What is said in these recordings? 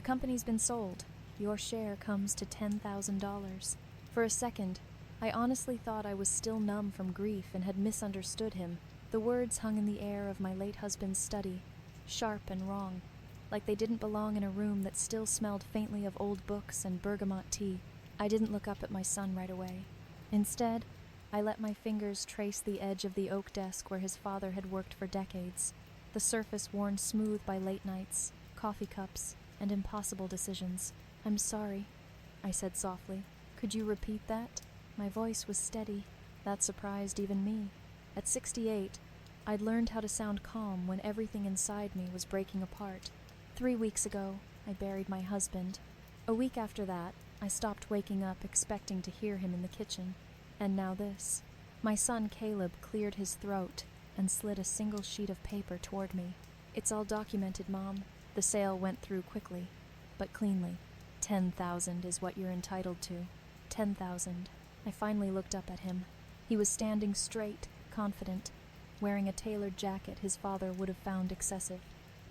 company's been sold. Your share comes to $10,000. For a second, I honestly thought I was still numb from grief and had misunderstood him. The words hung in the air of my late husband's study, sharp and wrong, like they didn't belong in a room that still smelled faintly of old books and bergamot tea. I didn't look up at my son right away. Instead, I let my fingers trace the edge of the oak desk where his father had worked for decades, the surface worn smooth by late nights, coffee cups, and impossible decisions. "I'm sorry," I said softly. "Could you repeat that?" My voice was steady. That surprised even me. At 68, I'd learned how to sound calm when everything inside me was breaking apart. 3 weeks ago, I buried my husband. A week after that, I stopped waking up expecting to hear him in the kitchen. And now this. My son Caleb cleared his throat and slid a single sheet of paper toward me. "It's all documented, Mom." The sale went through quickly, but cleanly. 10,000 is what you're entitled to. 10,000. I finally looked up at him. He was standing straight, confident, wearing a tailored jacket his father would have found excessive.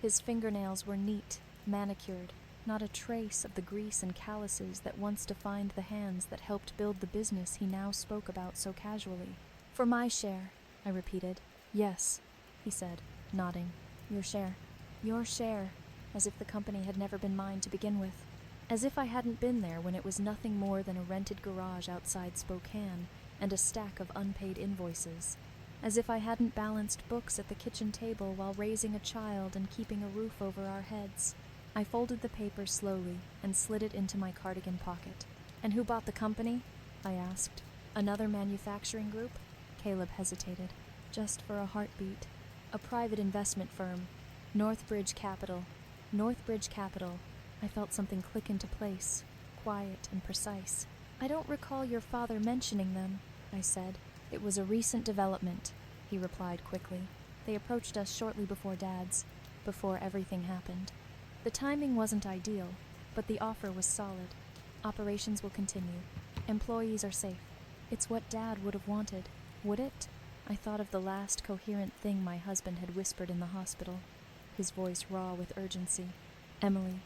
His fingernails were neat, manicured, not a trace of the grease and calluses that once defined the hands that helped build the business he now spoke about so casually. "For my share," I repeated. "Yes," he said, nodding. "Your share." Your share, as if the company had never been mine to begin with. As if I hadn't been there when it was nothing more than a rented garage outside Spokane and a stack of unpaid invoices. As if I hadn't balanced books at the kitchen table while raising a child and keeping a roof over our heads. I folded the paper slowly and slid it into my cardigan pocket. "And who bought the company?" I asked. "Another manufacturing group?" Caleb hesitated. "Just for a heartbeat. A private investment firm. Northbridge Capital." Northbridge Capital. I felt something click into place, quiet and precise. "I don't recall your father mentioning them," I said. "It was a recent development," he replied quickly. "They approached us shortly before Dad's, before everything happened. The timing wasn't ideal, but the offer was solid. Operations will continue. Employees are safe. It's what Dad would have wanted, would it?" I thought of the last coherent thing my husband had whispered in the hospital, his voice raw with urgency. "Emily,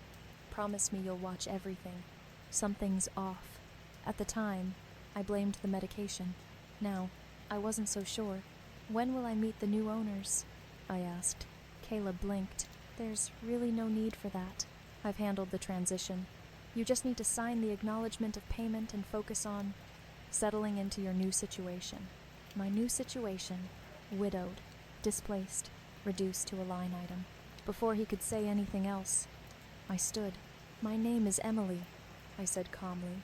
promise me you'll watch everything. Something's off." At the time, I blamed the medication. Now, I wasn't so sure. "When will I meet the new owners?" I asked. Caleb blinked. "There's really no need for that. I've handled the transition. You just need to sign the acknowledgement of payment and focus on settling into your new situation." My new situation: widowed, displaced, reduced to a line item. Before he could say anything else, I stood. "My name is Emily," I said calmly,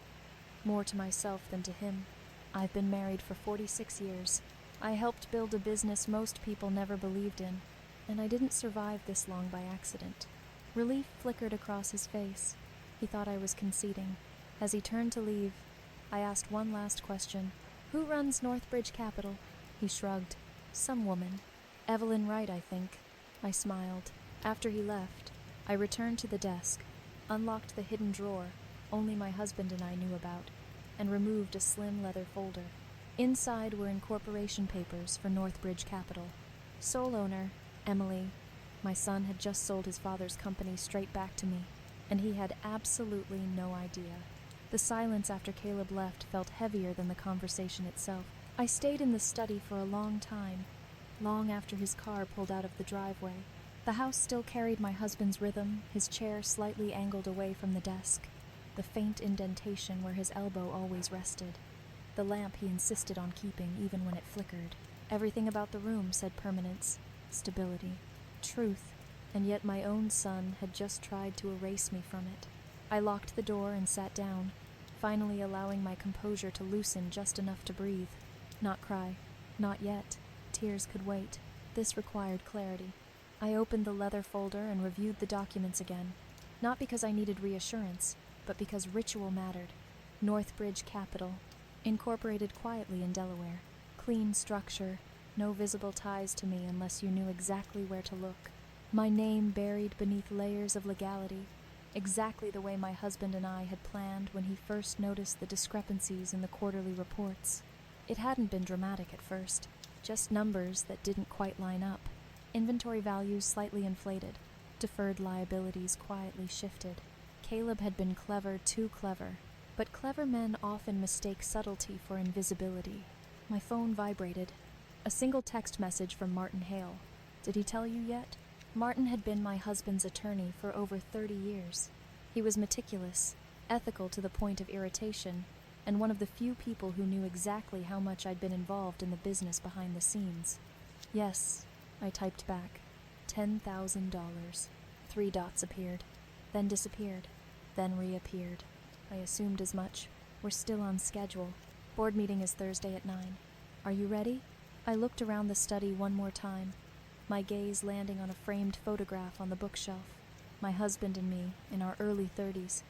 more to myself than to him. "I've been married for 46 years. I helped build a business most people never believed in, and I didn't survive this long by accident." Relief flickered across his face. He thought I was conceding. As he turned to leave, I asked one last question. "Who runs Northbridge Capital?" He shrugged. "Some woman. Evelyn Wright, I think." I smiled. After he left, I returned to the desk, unlocked the hidden drawer only my husband and I knew about, and removed a slim leather folder. Inside were incorporation papers for Northbridge Capital. Sole owner, Emily. My son had just sold his father's company straight back to me, and he had absolutely no idea. The silence after Caleb left felt heavier than the conversation itself. I stayed in the study for a long time, long after his car pulled out of the driveway. The house still carried my husband's rhythm, his chair slightly angled away from the desk, the faint indentation where his elbow always rested, the lamp he insisted on keeping even when it flickered. Everything about the room said permanence, stability, truth, and yet my own son had just tried to erase me from it. I locked the door and sat down, finally allowing my composure to loosen just enough to breathe. Not cry. Not yet. Tears could wait. This required clarity. I opened the leather folder and reviewed the documents again, not because I needed reassurance, but because ritual mattered. Northbridge Capital, incorporated quietly in Delaware. Clean structure, no visible ties to me unless you knew exactly where to look. My name buried beneath layers of legality, exactly the way my husband and I had planned when he first noticed the discrepancies in the quarterly reports. It hadn't been dramatic at first, just numbers that didn't quite line up. Inventory values slightly inflated, deferred liabilities quietly shifted. Caleb had been clever, too clever. But clever men often mistake subtlety for invisibility. My phone vibrated. A single text message from Martin Hale. Did he tell you yet? Martin had been my husband's attorney for over 30 years. He was meticulous, ethical to the point of irritation, and one of the few people who knew exactly how much I'd been involved in the business behind the scenes. Yes, I typed back. $10,000. 3 dots appeared, then disappeared, then reappeared. I assumed as much. We're still on schedule. Board meeting is Thursday at 9. Are you ready? I looked around the study one more time, my gaze landing on a framed photograph on the bookshelf. My husband and me, in our early 30s,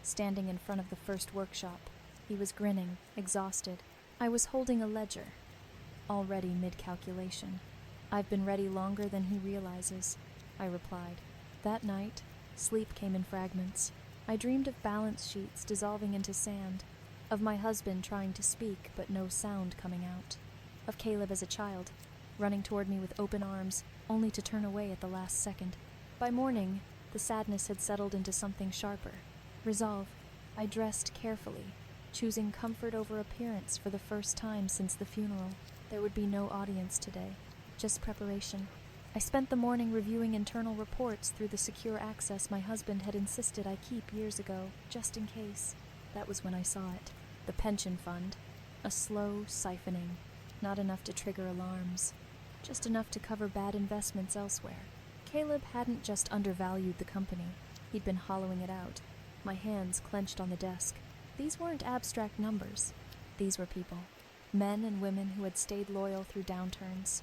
standing in front of the first workshop. He was grinning, exhausted. I was holding a ledger, already mid-calculation. I've been ready longer than he realizes, I replied. That night, sleep came in fragments. I dreamed of balance sheets dissolving into sand, of my husband trying to speak but no sound coming out, of Caleb as a child, running toward me with open arms, only to turn away at the last second. By morning, the sadness had settled into something sharper. Resolve. I dressed carefully, choosing comfort over appearance for the first time since the funeral. There would be no audience today, just preparation. I spent the morning reviewing internal reports through the secure access my husband had insisted I keep years ago, just in case. That was when I saw it. The pension fund. A slow siphoning. Not enough to trigger alarms. Just enough to cover bad investments elsewhere. Caleb hadn't just undervalued the company. He'd been hollowing it out. My hands clenched on the desk. These weren't abstract numbers. These were people. Men and women who had stayed loyal through downturns.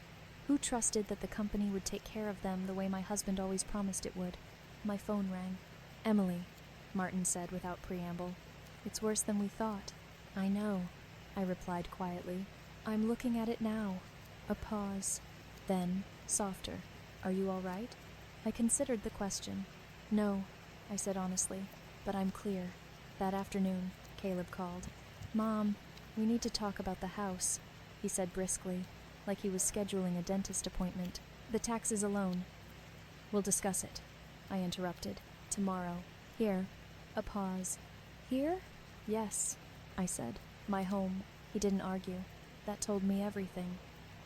Who trusted that the company would take care of them the way my husband always promised it would. My phone rang. "Emily," Martin said without preamble. "It's worse than we thought." "I know," I replied quietly. "I'm looking at it now." A pause. Then, softer. "Are you all right?" I considered the question. "No," I said honestly, "but I'm clear." That afternoon, Caleb called. "Mom, we need to talk about the house," he said briskly, like he was scheduling a dentist appointment. "The taxes alone." "We'll discuss it," I interrupted. "Tomorrow." "Here." A pause. "Here?" "Yes," I said. "My home." He didn't argue. That told me everything.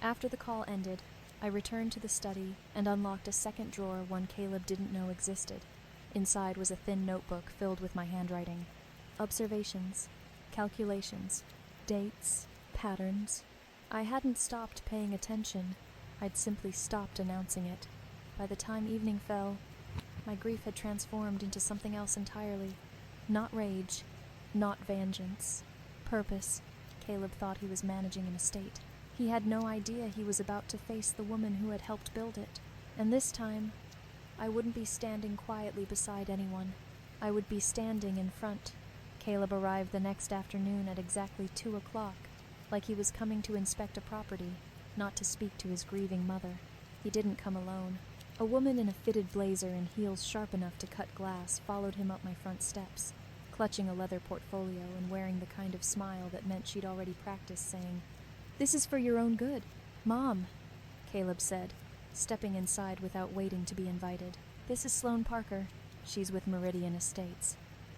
After the call ended, I returned to the study and unlocked a second drawer one Caleb didn't know existed. Inside was a thin notebook filled with my handwriting. Observations, calculations, dates, patterns. I hadn't stopped paying attention. I'd simply stopped announcing it. By the time evening fell, my grief had transformed into something else entirely. Not rage, not vengeance. Purpose. Caleb thought he was managing an estate. He had no idea he was about to face the woman who had helped build it. And this time, I wouldn't be standing quietly beside anyone. I would be standing in front. Caleb arrived the next afternoon at exactly 2 o'clock, like he was coming to inspect a property, not to speak to his grieving mother. He didn't come alone. A woman in a fitted blazer and heels sharp enough to cut glass followed him up my front steps, clutching a leather portfolio and wearing the kind of smile that meant she'd already practiced saying, "This is for your own good." "Mom," Caleb said, stepping inside without waiting to be invited. "This is Sloane Parker. She's with Meridian Estates.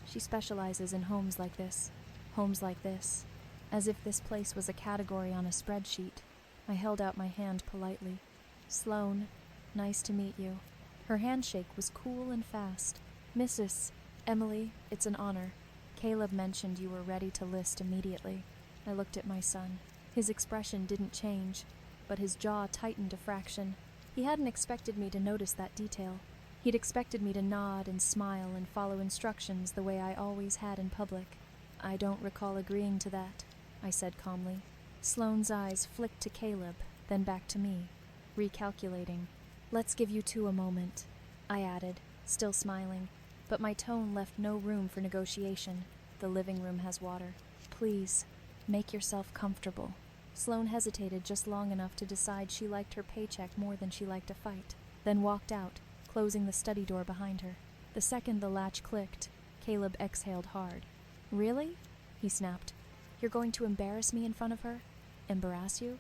She specializes in homes like this. Homes like this." As if this place was a category on a spreadsheet, I held out my hand politely. "Sloane, nice to meet you." Her handshake was cool and fast. "Mrs. Emily, it's an honor. Caleb mentioned you were ready to list immediately." I looked at my son. His expression didn't change, but his jaw tightened a fraction. He hadn't expected me to notice that detail. He'd expected me to nod and smile and follow instructions the way I always had in public. "I don't recall agreeing to that," I said calmly. Sloane's eyes flicked to Caleb, then back to me, recalculating. "Let's give you two a moment," I added, still smiling, but my tone left no room for negotiation. "The living room has water. Please, make yourself comfortable." Sloane hesitated just long enough to decide she liked her paycheck more than she liked a fight, then walked out, closing the study door behind her. The second the latch clicked, Caleb exhaled hard. "Really?" he snapped. "You're going to embarrass me in front of her?" "Embarrass you?"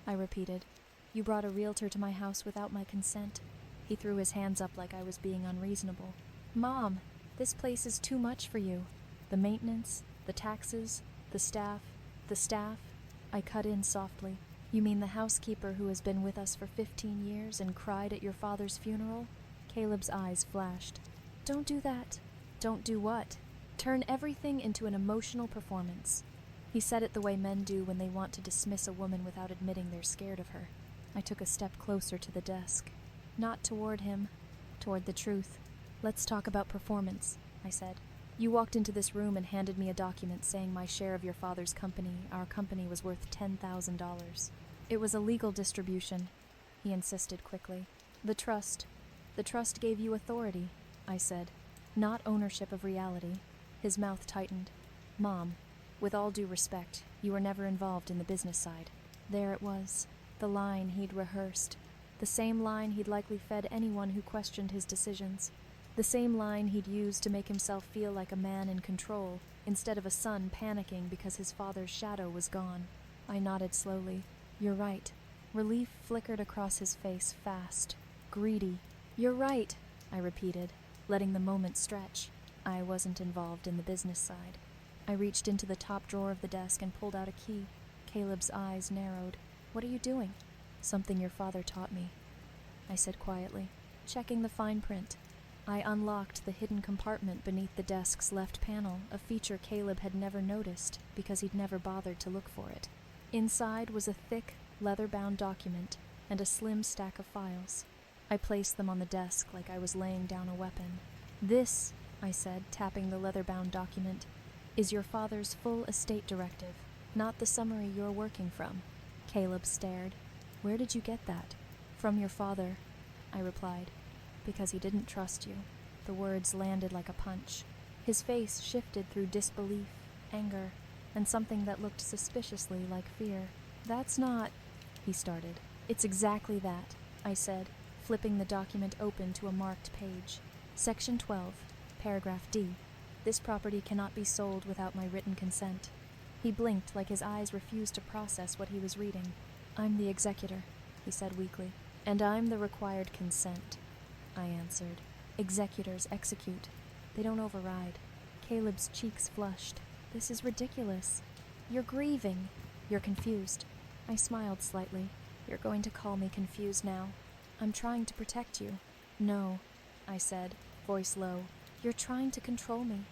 I repeated. "You brought a realtor to my house without my consent." He threw his hands up like I was being unreasonable. "Mom, This place is too much for you. The maintenance, the taxes, the staff. I cut in softly. You mean the housekeeper who has been with us for 15 years and cried at your father's funeral? Caleb's eyes flashed. Don't do that. Don't do what? Turn everything into an emotional performance. He said it the way men do when they want to dismiss a woman without admitting they're scared of her. I took a step closer to the desk. Not toward him, toward the truth. Let's talk about performance, I said. You walked into this room and handed me a document saying my share of your father's company, our company, was worth $10,000. It was a legal distribution, he insisted quickly. The trust gave you authority, I said, not ownership of reality. His mouth tightened. Mom, with all due respect, you were never involved in the business side. There it was, the line he'd rehearsed, the same line he'd likely fed anyone who questioned his decisions, the same line he'd used to make himself feel like a man in control, instead of a son panicking because his father's shadow was gone. I nodded slowly. You're right. Relief flickered across his face fast. Greedy. You're right, I repeated, letting the moment stretch. I wasn't involved in the business side. I reached into the top drawer of the desk and pulled out a key. Caleb's eyes narrowed. What are you doing? Something your father taught me, I said quietly, checking the fine print. I unlocked the hidden compartment beneath the desk's left panel, a feature Caleb had never noticed because he'd never bothered to look for it. Inside was a thick, leather-bound document and a slim stack of files. I placed them on the desk like I was laying down a weapon. This, I said, tapping the leather-bound document, is your father's full estate directive, not the summary you're working from. Caleb stared. Where did you get that? From your father, I replied. Because he didn't trust you. The words landed like a punch. His face shifted through disbelief, anger, and something that looked suspiciously like fear. That's not, he started. It's exactly that, I said, flipping the document open to a marked page. Section 12, paragraph D. This property cannot be sold without my written consent. He blinked like his eyes refused to process what he was reading. I'm the executor, he said weakly, and I'm the required consent, I answered. Executors execute. They don't override. Caleb's cheeks flushed. This is ridiculous. You're grieving. You're confused. I smiled slightly. You're going to call me confused now. I'm trying to protect you. No, I said, voice low. You're trying to control me.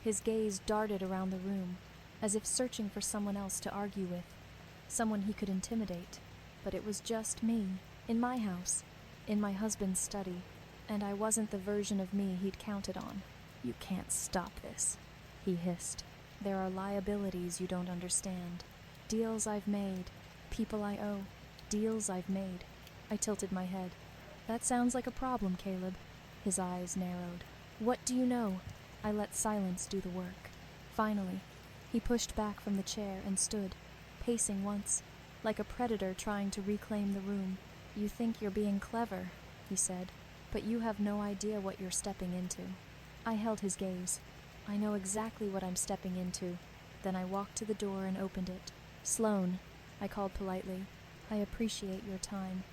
His gaze darted around the room, as if searching for someone else to argue with, someone he could intimidate. But it was just me, in my house, in my husband's study, and I wasn't the version of me he'd counted on. You can't stop this, he hissed. There are liabilities you don't understand. Deals I've made, people I owe, deals I've made. I tilted my head. That sounds like a problem, Caleb. His eyes narrowed. What do you know? I let silence do the work. Finally, he pushed back from the chair and stood, pacing once, like a predator trying to reclaim the room. You think you're being clever, he said, but you have no idea what you're stepping into. I held his gaze. I know exactly what I'm stepping into. Then I walked to the door and opened it. Sloane, I called politely, I appreciate your time,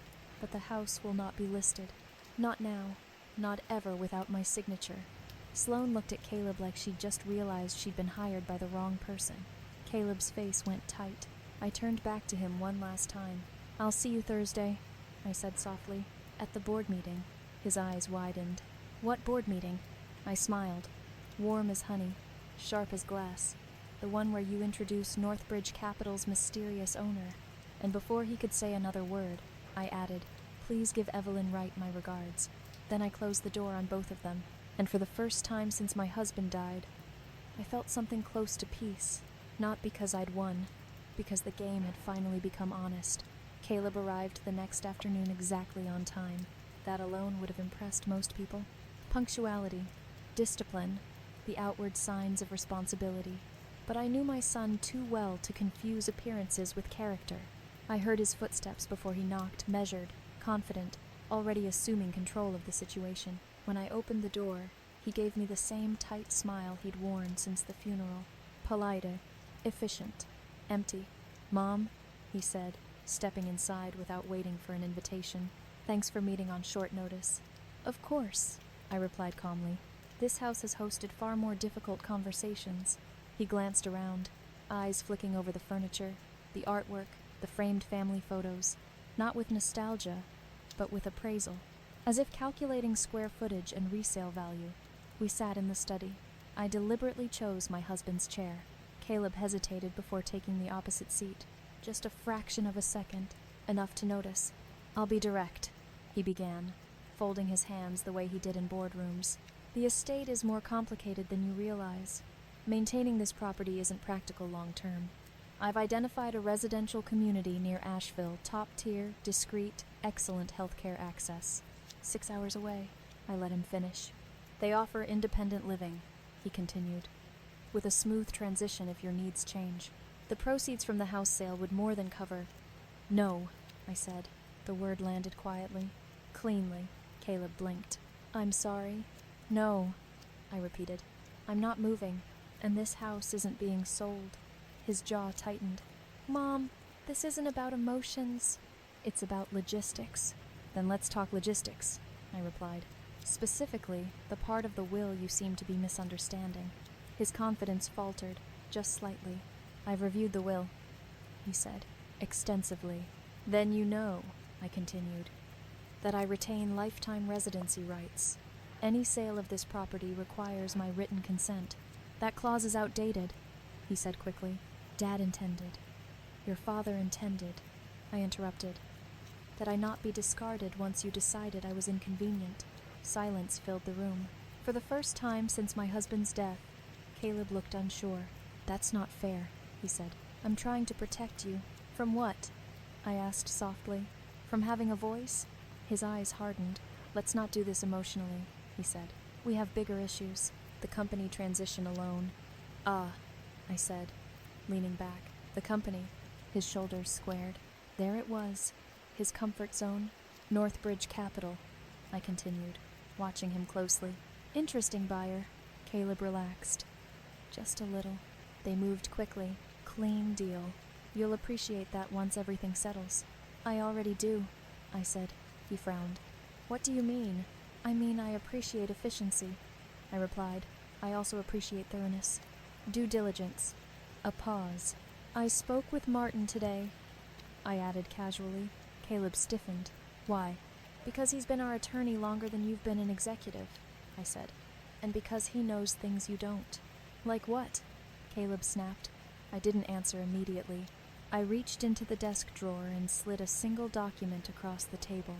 but the house will not be listed. Not now, not ever without my signature. Sloane looked at Caleb like she'd just realized she'd been hired by the wrong person. Caleb's face went tight. I turned back to him one last time. I'll see you Thursday, I said softly, at the board meeting. His eyes widened. What board meeting? I smiled. Warm as honey, sharp as glass. The one where you introduce Northbridge Capital's mysterious owner. And before he could say another word, I added, please give Evelyn Wright my regards. Then I closed the door on both of them, and for the first time since my husband died, I felt something close to peace. Not because I'd won, because the game had finally become honest. Caleb arrived the next afternoon exactly on time. That alone would have impressed most people. Punctuality, discipline, the outward signs of responsibility. But I knew my son too well to confuse appearances with character. I heard his footsteps before he knocked, measured, confident, already assuming control of the situation. When I opened the door, he gave me the same tight smile he'd worn since the funeral. Polite, efficient, empty. Mom, he said, stepping inside without waiting for an invitation. Thanks for meeting on short notice. Of course, I replied calmly. This house has hosted far more difficult conversations. He glanced around, eyes flicking over the furniture, the artwork, the framed family photos, not with nostalgia, but with appraisal. As if calculating square footage and resale value, we sat in the study. I deliberately chose my husband's chair. Caleb hesitated before taking the opposite seat. Just a fraction of a second, enough to notice. "I'll be direct," he began, folding his hands the way he did in boardrooms. "The estate is more complicated than you realize. Maintaining this property isn't practical long-term. I've identified a residential community near Asheville, top-tier, discreet, excellent healthcare access. 6 hours away." I let him finish. "They offer independent living," he continued, "with a smooth transition if your needs change. The proceeds from the house sale would more than cover—" "No," I said. The word landed quietly, cleanly. Caleb blinked. "I'm sorry." "No," I repeated. "I'm not moving, and this house isn't being sold." His jaw tightened. "Mom, this isn't about emotions. It's about logistics." "Then let's talk logistics," I replied. "Specifically, the part of the will you seem to be misunderstanding." His confidence faltered, just slightly. "I've reviewed the will," he said, extensively. "Then you know," I continued, "that I retain lifetime residency rights. Any sale of this property requires my written consent." "That clause is outdated," he said quickly. "Dad intended. Your father intended," I interrupted, "that I not be discarded once you decided I was inconvenient." Silence filled the room. For the first time since my husband's death, Caleb looked unsure. "That's not fair," he said. "I'm trying to protect you." "From what?" I asked softly. "From having a voice?" His eyes hardened. "Let's not do this emotionally," he said. "We have bigger issues. The company transition alone." "Ah," I said, leaning back. "The company." His shoulders squared. There it was, his comfort zone. "Northbridge Capital," I continued, watching him closely. "Interesting buyer." Caleb relaxed. "Just a little." "They moved quickly. Clean deal. You'll appreciate that once everything settles." "I already do," I said. He frowned. "What do you mean?" "I mean I appreciate efficiency," I replied. "I also appreciate thoroughness. Due diligence." A pause. "I spoke with Martin today," I added casually. Caleb stiffened. "Why?" "Because he's been our attorney longer than you've been an executive," I said. "And because he knows things you don't." "Like what?" Caleb snapped. I didn't answer immediately. I reached into the desk drawer and slid a single document across the table.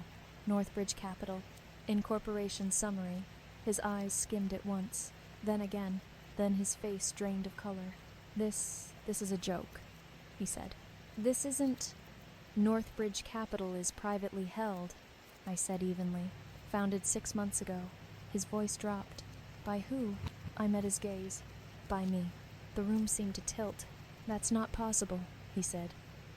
Northbridge Capital. Incorporation summary. His eyes skimmed it once, then again, then his face drained of color. This is a joke," he said. "This isn't—" "Northbridge Capital is privately held," I said evenly. "Founded 6 months ago." His voice dropped. "By who?" I met his gaze. "By me." The room seemed to tilt. "That's not possible," he said.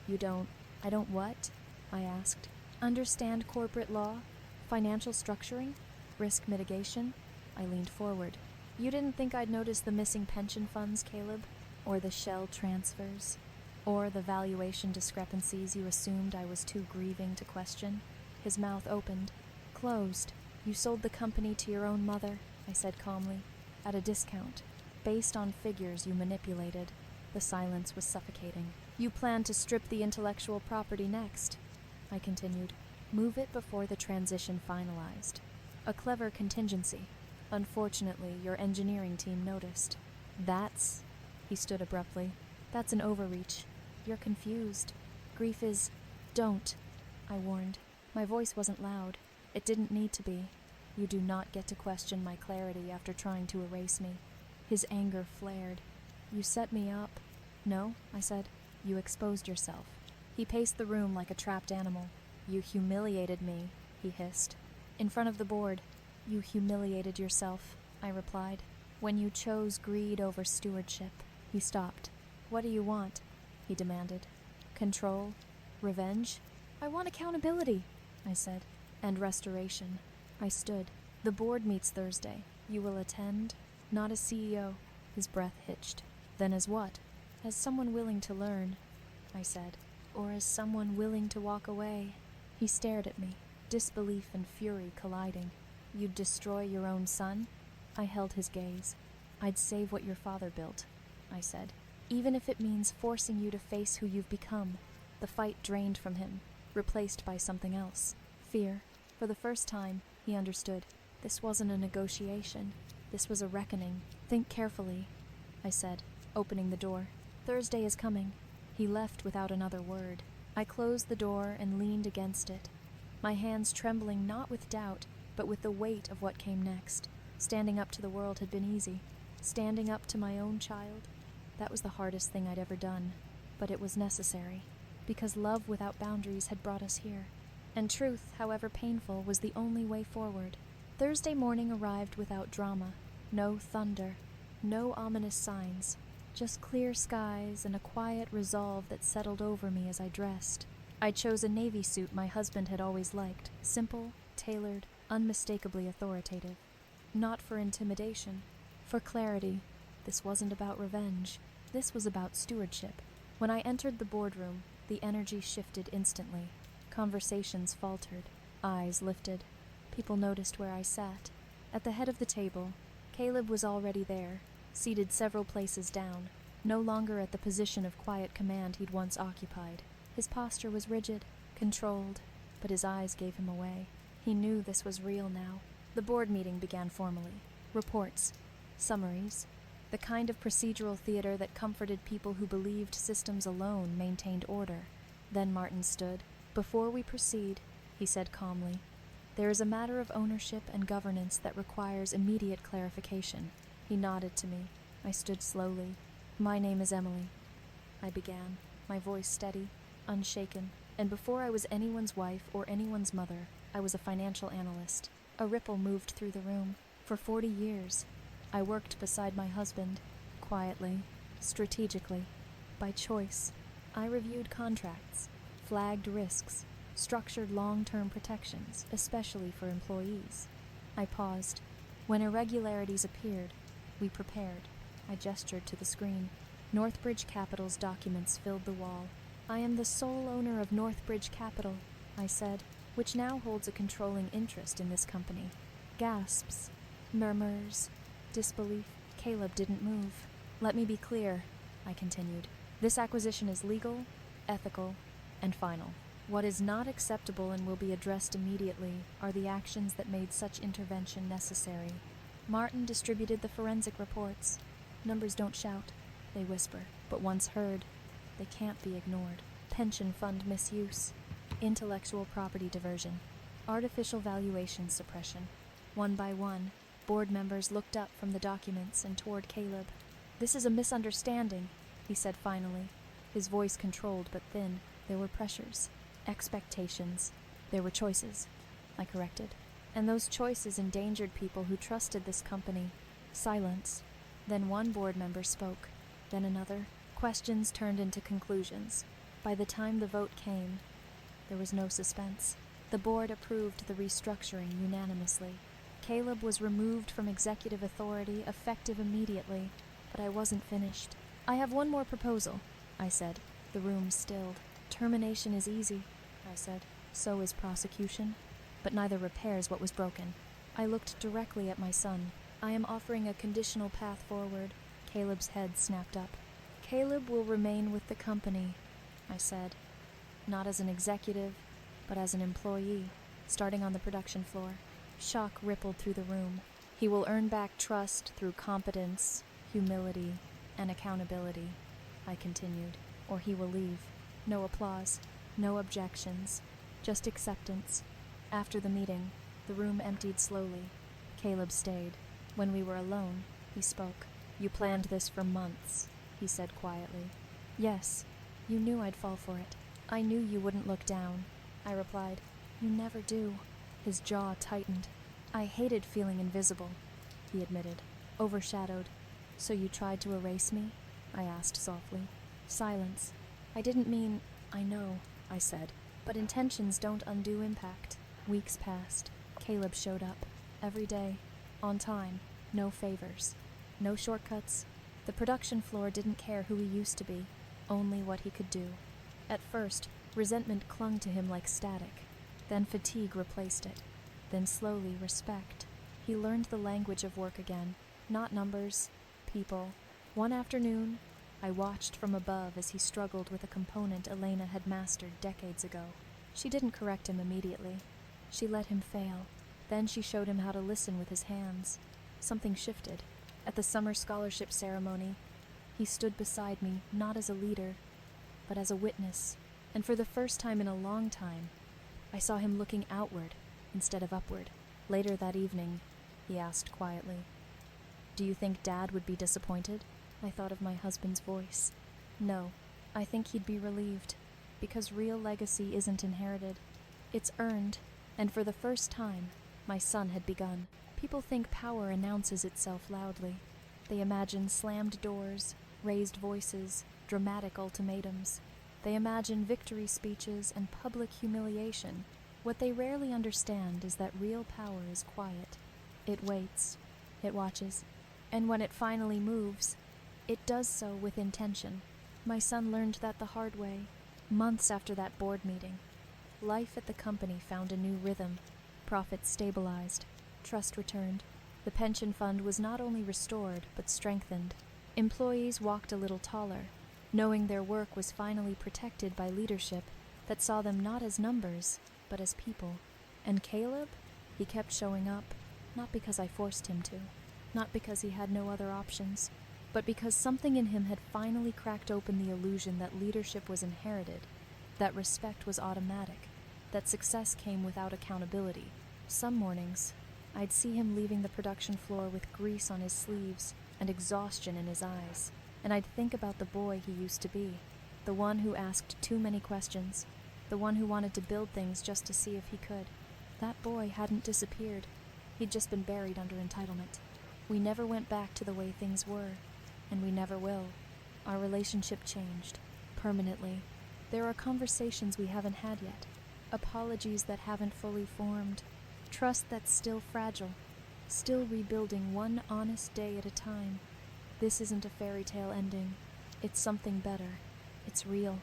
I don't what?" I asked. "Understand corporate law? Financial structuring? Risk mitigation?" I leaned forward. "You didn't think I'd notice the missing pension funds, Caleb? Or the shell transfers? Or the valuation discrepancies you assumed I was too grieving to question?" His mouth opened. "Closed. You sold the company to your own mother," I said calmly, "at a discount, based on figures you manipulated." The silence was suffocating. "You plan to strip the intellectual property next," I continued. "Move it before the transition finalized. A clever contingency. Unfortunately, your engineering team noticed." "That's—" He stood abruptly. "That's an overreach. You're confused. Grief is—" "Don't," I warned. My voice wasn't loud. It didn't need to be. "You do not get to question my clarity after trying to erase me." His anger flared. "You set me up." "No," I said. "You exposed yourself." He paced the room like a trapped animal. "You humiliated me," he hissed. "In front of the board." "You humiliated yourself," I replied, "when you chose greed over stewardship." He stopped. "What do you want?" he demanded. "Control? Revenge?" "I want accountability," I said. "And restoration." I stood. "The board meets Thursday. You will attend?" "Not as CEO." His breath hitched. "Then as what?" "As someone willing to learn," I said. "Or as someone willing to walk away." He stared at me, disbelief and fury colliding. "You'd destroy your own son?" I held his gaze. I'd save what your father built, I said, even if it means forcing you to face who you've become. The fight drained from him, replaced by something else. Fear. For the first time, he understood. This wasn't a negotiation. This was a reckoning. Think carefully, I said, opening the door. Thursday is coming. He left without another word. I closed the door and leaned against it, my hands trembling not with doubt, but with the weight of what came next. Standing up to the world had been easy. Standing up to my own child, that was the hardest thing I'd ever done. But it was necessary, because love without boundaries had brought us here. And truth, however painful, was the only way forward. Thursday morning arrived without drama. No thunder, no ominous signs, just clear skies and a quiet resolve that settled over me as I dressed. I chose a navy suit my husband had always liked, simple, tailored, unmistakably authoritative. Not for intimidation, for clarity. This wasn't about revenge. This was about stewardship. When I entered the boardroom, the energy shifted instantly. Conversations faltered, eyes lifted. People noticed where I sat. At the head of the table, Caleb was already there, seated several places down, no longer at the position of quiet command he'd once occupied. His posture was rigid, controlled, but his eyes gave him away. He knew this was real now. The board meeting began formally. Reports, summaries, the kind of procedural theater that comforted people who believed systems alone maintained order. Then Martin stood. Before we proceed, he said calmly, there is a matter of ownership and governance that requires immediate clarification. He nodded to me. I stood slowly. My name is Emily, I began, my voice steady, unshaken, and before I was anyone's wife or anyone's mother, I was a financial analyst. A ripple moved through the room. For 40 years, I worked beside my husband, quietly, strategically, by choice. I reviewed contracts, flagged risks, structured long-term protections, especially for employees. I paused. When irregularities appeared, we prepared. I gestured to the screen. Northbridge Capital's documents filled the wall. I am the sole owner of Northbridge Capital, I said, which now holds a controlling interest in this company. Gasps, murmurs, disbelief. Caleb didn't move. Let me be clear, I continued. This acquisition is legal, ethical, and final. What is not acceptable and will be addressed immediately are the actions that made such intervention necessary. Martin distributed the forensic reports. Numbers don't shout, they whisper, but once heard, they can't be ignored. Pension fund misuse, intellectual property diversion, artificial valuation suppression. One by one, board members looked up from the documents and toward Caleb. This is a misunderstanding, he said finally, his voice controlled but thin. There were pressures, expectations. There were choices, I corrected. And those choices endangered people who trusted this company. Silence. Then one board member spoke, then another. Questions turned into conclusions. By the time the vote came, there was no suspense. The board approved the restructuring unanimously. Caleb was removed from executive authority, effective immediately, but I wasn't finished. I have one more proposal, I said. The room stilled. Termination is easy, I said. So is prosecution, but neither repairs what was broken. I looked directly at my son. I am offering a conditional path forward. Caleb's head snapped up. Caleb will remain with the company, I said. Not as an executive, but as an employee, starting on the production floor. Shock rippled through the room. He will earn back trust through competence, humility, and accountability, I continued, or he will leave. No applause, no objections, just acceptance. After the meeting, the room emptied slowly. Caleb stayed. When we were alone, he spoke. You planned this for months, he said quietly. Yes, you knew I'd fall for it. I knew you wouldn't look down, I replied. You never do. His jaw tightened. I hated feeling invisible, he admitted, overshadowed. So you tried to erase me? I asked softly. Silence. I didn't mean, I know, I said, but intentions don't undo impact. Weeks passed. Caleb showed up. Every day. On time. No favors. No shortcuts. The production floor didn't care who he used to be, only what he could do. At first, resentment clung to him like static. Then fatigue replaced it. Then slowly respect. He learned the language of work again, not numbers, people. One afternoon, I watched from above as he struggled with a component Elena had mastered decades ago. She didn't correct him immediately. She let him fail. Then she showed him how to listen with his hands. Something shifted. At the summer scholarship ceremony, he stood beside me, not as a leader, but as a witness. And for the first time in a long time, I saw him looking outward instead of upward. Later that evening, he asked quietly, "Do you think Dad would be disappointed?" I thought of my husband's voice. No, I think he'd be relieved, because real legacy isn't inherited. It's earned, and for the first time, my son had begun. People think power announces itself loudly. They imagine slammed doors, raised voices, dramatic ultimatums. They imagine victory speeches and public humiliation. What they rarely understand is that real power is quiet. It waits, it watches, and when it finally moves, it does so with intention. My son learned that the hard way, months after that board meeting. Life at the company found a new rhythm. Profits stabilized. Trust returned. The pension fund was not only restored, but strengthened. Employees walked a little taller, knowing their work was finally protected by leadership that saw them not as numbers, but as people. And Caleb? He kept showing up, not because I forced him to, not because he had no other options, but because something in him had finally cracked open the illusion that leadership was inherited, that respect was automatic, that success came without accountability. Some mornings, I'd see him leaving the production floor with grease on his sleeves and exhaustion in his eyes, and I'd think about the boy he used to be, the one who asked too many questions, the one who wanted to build things just to see if he could. That boy hadn't disappeared. He'd just been buried under entitlement. We never went back to the way things were, and we never will. Our relationship changed, permanently. There are conversations we haven't had yet, apologies that haven't fully formed, trust that's still fragile, still rebuilding one honest day at a time. This isn't a fairy tale ending. It's something better. It's real.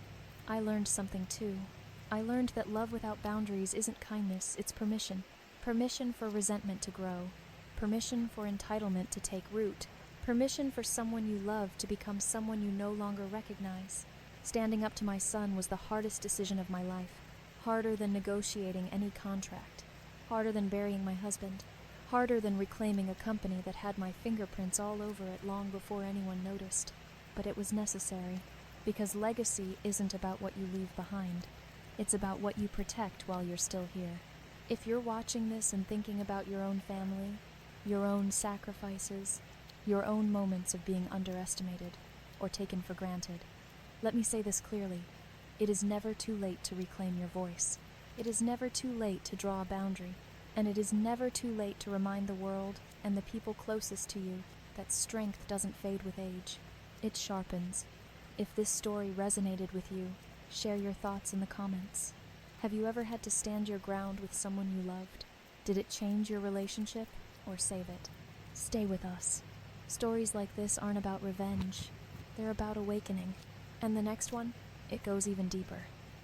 I learned something too. I learned that love without boundaries isn't kindness, it's permission. Permission for resentment to grow. Permission for entitlement to take root. Permission for someone you love to become someone you no longer recognize. Standing up to my son was the hardest decision of my life. Harder than negotiating any contract. Harder than burying my husband. Harder than reclaiming a company that had my fingerprints all over it long before anyone noticed. But it was necessary, because legacy isn't about what you leave behind. It's about what you protect while you're still here. If you're watching this and thinking about your own family, your own sacrifices, your own moments of being underestimated or taken for granted, let me say this clearly. It is never too late to reclaim your voice. It is never too late to draw a boundary. And it is never too late to remind the world and the people closest to you that strength doesn't fade with age. It sharpens. If this story resonated with you, share your thoughts in the comments. Have you ever had to stand your ground with someone you loved? Did it change your relationship or save it? Stay with us. Stories like this aren't about revenge. They're about awakening. And the next one, it goes even deeper.